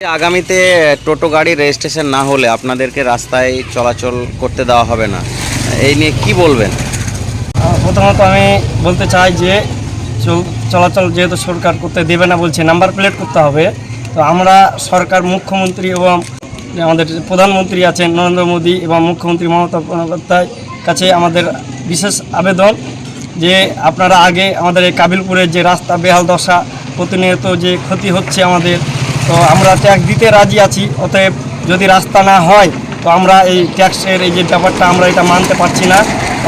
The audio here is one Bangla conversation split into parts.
আগামীতে টোটো গাড়ি রেজিস্ট্রেশন না হলে আপনাদেরকে রাস্তায় চলাচল করতে দেওয়া হবে না, এই নিয়ে কি বলবেন? প্রথমত আমি বলতে চাই যে চলাচল যেহেতু সরকার করতে দেবে না বলছে, নাম্বার প্লেট করতে হবে। তো আমরা সরকার, মুখ্যমন্ত্রী এবং আমাদের প্রধানমন্ত্রী আছেন নরেন্দ্র মোদী এবং মুখ্যমন্ত্রী মমতা বন্দ্যোপাধ্যায়ের কাছে আমাদের বিশেষ আবেদন যে আপনারা আগে আমাদের এই কাবিলপুরের যে রাস্তা বেহাল দশা, প্রতিনিয়ত যে ক্ষতি হচ্ছে আমাদের, তো আমরা ট্যাক্স দিতে রাজি আছি। অতএব যদি রাস্তা না হয় তো আমরা এই ট্যাক্সের এই যে ব্যাপারটা আমরা এটা মানতে পারছি না।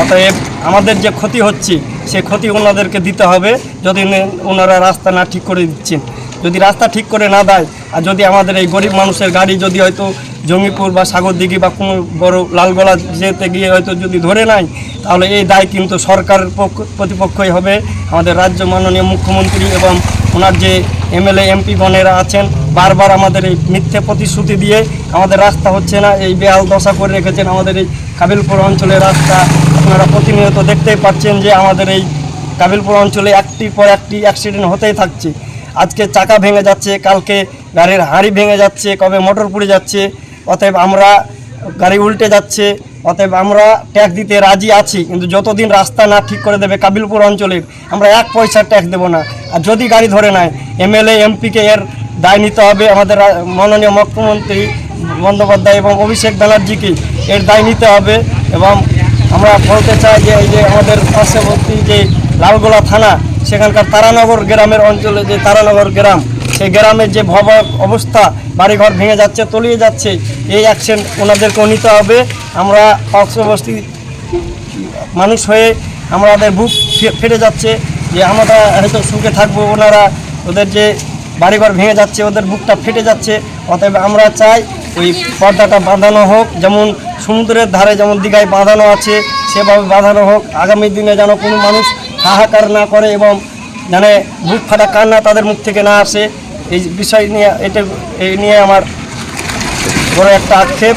অতএব আমাদের যে ক্ষতি হচ্ছে সে ক্ষতি ওনাদেরকে দিতে হবে যদি ওনারা রাস্তা না ঠিক করে দিচ্ছেন। যদি রাস্তা ঠিক করে না দেয় আর যদি আমাদের এই গরিব মানুষের গাড়ি যদি হয়তো জঙ্গিপুর বা সাগরদিঘি বা কোনো বড় লালগোলা যেতে গিয়ে হয়তো যদি ধরে নেয়, তাহলে এই দায় কিন্তু সরকারের প্রতিপক্ষই হবে। আমাদের রাজ্য মাননীয় মুখ্যমন্ত্রী এবং ওনার যে এমএলএ এমপি গণেরা আছেন বারবার আমাদের এই মিথ্যে প্রতিশ্রুতি দিয়ে আমাদের রাস্তা হচ্ছে না, এই বেহাল দশা করে রেখেছেন আমাদের এই কাবিলপুর অঞ্চলের রাস্তা। আপনারা প্রতিনিয়ত দেখতেই পাচ্ছেন যে আমাদের এই কাবিলপুর অঞ্চলে একটির পর একটি অ্যাক্সিডেন্ট হতেই থাকছে। আজকে চাকা ভেঙে যাচ্ছে, কালকে গাড়ির হাঁড়ি ভেঙে যাচ্ছে, কবে মোটর পুড়ে যাচ্ছে। অতএব আমরা গাড়ি উল্টে যাচ্ছে। অতএব আমরা ট্যাক্স দিতে রাজি আছি, কিন্তু যতদিন রাস্তা না ঠিক করে দেবে কাবিলপুর অঞ্চলের, আমরা 1 পয়সার ট্যাক্স দেবো না। আর যদি গাড়ি ধরে নেয় এমএলএ এমপিকে এর দায় নিতে হবে। আমাদের মাননীয় মুখ্যমন্ত্রী বন্দ্যোপাধ্যায় এবং অভিষেক ব্যানার্জিকে এর দায় নিতে হবে। এবং আমরা বলতে চাই যে এই যে আমাদের পার্শ্ববর্তী যে লালগোলা থানা, সেখানকার তারানগর গ্রামের অঞ্চলে যে তারানগর গ্রাম, সেই গ্রামের যে ভয়াবহ অবস্থা, বাড়িঘর ভেঙে যাচ্ছে, তলিয়ে যাচ্ছে, এই অ্যাকশন ওনাদেরকেও নিতে হবে। আমরা পার্শ্ববর্তী মানুষ হয়ে আমাদের বুক ফেটে যাচ্ছে যে আমরা হয়তো সুখে থাকবো, ওনারা ওদের যে বাড়িঘর ভেঙে যাচ্ছে ওদের বুকটা ফেটে যাচ্ছে। অতএব আমরা চাই ওই পর্দাটা বাঁধানো হোক, যেমন সমুদ্রের ধারে যেমন দীঘায় বাঁধানো আছে সেভাবে বাঁধানো হোক। আগামী দিনে যেন কোনো মানুষ হাহাকার না করে এবং যেন বুক ফাটা কান্না তাদের মুখ থেকে না আসে। এই বিষয় নিয়ে এই নিয়ে আমার বড় একটা আক্ষেপ।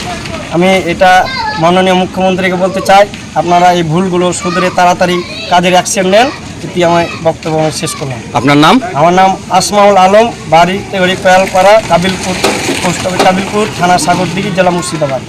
আমি এটা মাননীয় মুখ্যমন্ত্রীকে বলতে চাই, আপনারা এই ভুলগুলো শুধরে তাড়াতাড়ি কাজের অ্যাকশন নেন। এটি আমার বক্তব্য আমি শেষ করলাম। আপনার নাম? আমার নাম আসমাউল আলম, বাড়ি কোয়ালপাড়া, কাবিলপুর, পোস্ট অফিস কাবিলপুর, থানা সাগরদিঘি, জেলা মুর্শিদাবাদ।